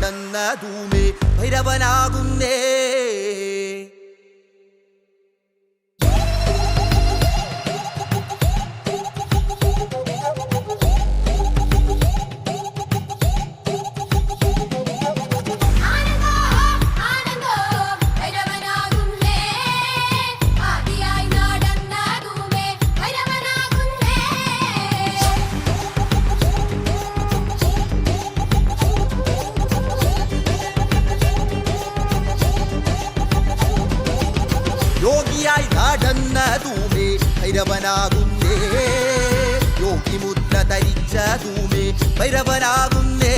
നടന്നതുമേ ഭൈരവനാകുന്നേ. യോഗിയായി നടന്നതുമേ ഭൈരവനാകുന്നേ. യോഗിമുദ്ര ധരിച്ചതുമേ ഭൈരവനാകുന്നേ.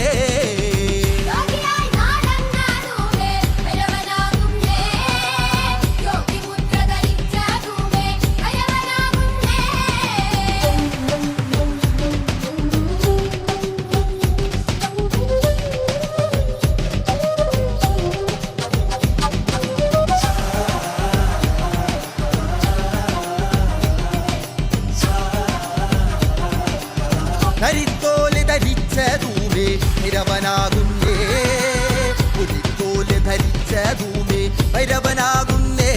ധരിത്തോല് ധരിച്ചതുമേ ഭൈരവനാകുന്നേ. പുലിത്തോല് ധരിച്ചതുമേ ഭൈരവനാകുന്നേ.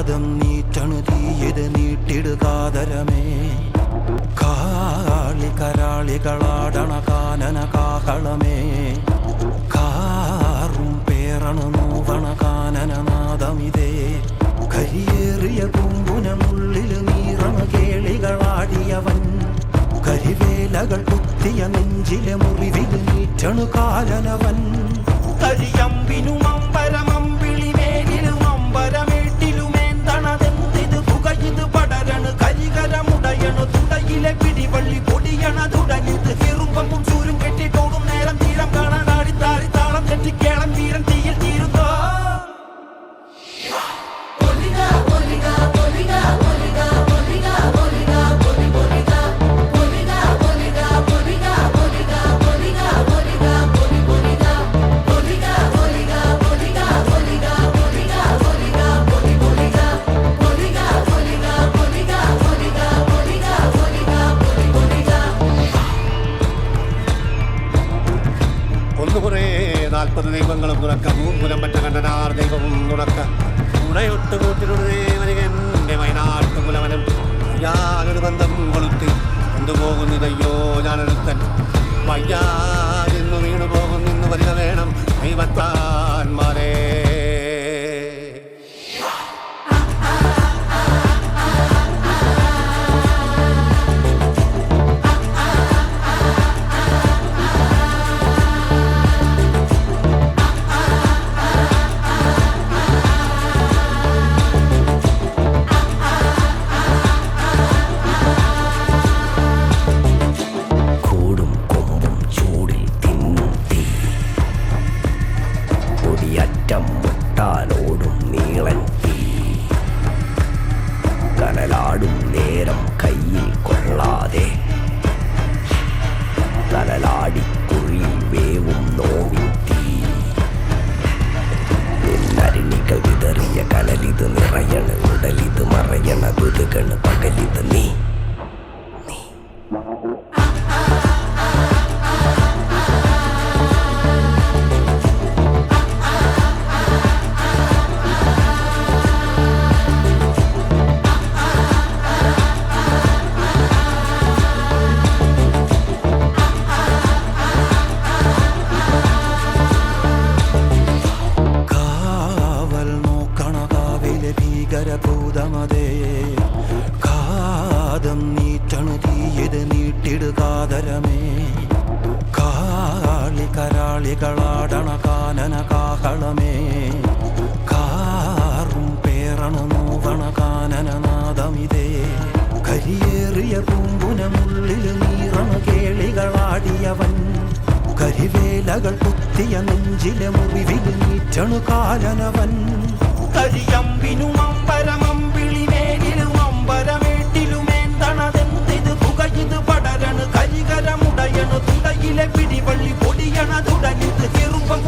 കാതം നീറ്റണു തീയത് നീട്ടിടുകാതരമേ കാളി കരാളികളാടണ കാനന കാഹളമേ കാറും പേറണു നോവണ കാനനനാദമിതേ കരിയേറിയ പൂമ്പുനമുള്ളിൽ നീറണ കേളികളാടിയവൻ കരിവേലകൾ കുത്തിയ നെഞ്ചിലെ മുറിവിൽ നീറ്റണു കാലനവൻ കരിയമ്പിനും അമ്പരമമ്പിളി മേലിലും അമ്പരമേട്ടിലുമേന്തണതെന്തിത് പുകയിത് പടരണു കരികരമുടയണു തുടയിലെ പിടിവള്ളി പൊടിയണ തുടങ്ങിത് കീറുമ്പും ചൂരും കെട്ടിട്ടോടും നേരം തീരം കാണാൻ ആടിത്താറി താളം തെറ്റിക്കേളം വീരൻ തീയിൽ തീരുന്നോ ദൈവങ്ങളും തുറക്ക മൂമ്പുലം പറ്റ കണ്ടനാർ ദൈവവും തുറക്ക ഉണയൊട്ട് കൂട്ടിനുടേ വരികന്റെ വയനാട്ടു കുലവനും ഞാനൊരു ബന്ധം കൊളുത്തി കൊണ്ടുപോകുന്നതയ്യോ ഞാനൊരുത്തൻ വയ്യാതെന്നു വീണു പോകുന്നു വരിക വേണം ദൈവത്താന്മാരേ ോടും നീളൻ തീ കനലാടും നേരം കയ്യിൽ കൊള്ളാതെ കനലാടിക്കുഴി വേവും നോവിൻ തീ നിന്നരിണികൾ വിതറിയ കനലിത് നിറയണ ഉടലിത് മറയണ തുതുകണ് പകലിത് നീ ഭീകരഭൂതമതേ കാതം നീറ്റണു തീയത് നീട്ടിടുകാതരമേ കാളി കരാളികളാടണ കാനന കാഹളമേ കാറും പേറണു നോവണ കാനനനാദമിതേ കരിയേറിയ പൂമ്പുനമുള്ളിൽ നീറണ കേളികളാടിയവൻ കരിവേലകൾ കുത്തിയ നെഞ്ചിലെ മുറിവിൽ നീറ്റണു കാലനവൻ കരിയമ്പിനും അമ്പരമമ്പിളി മേലിലും അമ്പരമേട്ടിലുമേന്തണതെന്തിത് പുകയിത് പടരണു കരികരമുടയണു തുടയിലെ പിടിവള്ളി പൊടിയണ തുടങ്ങിത് കീറുമ്പും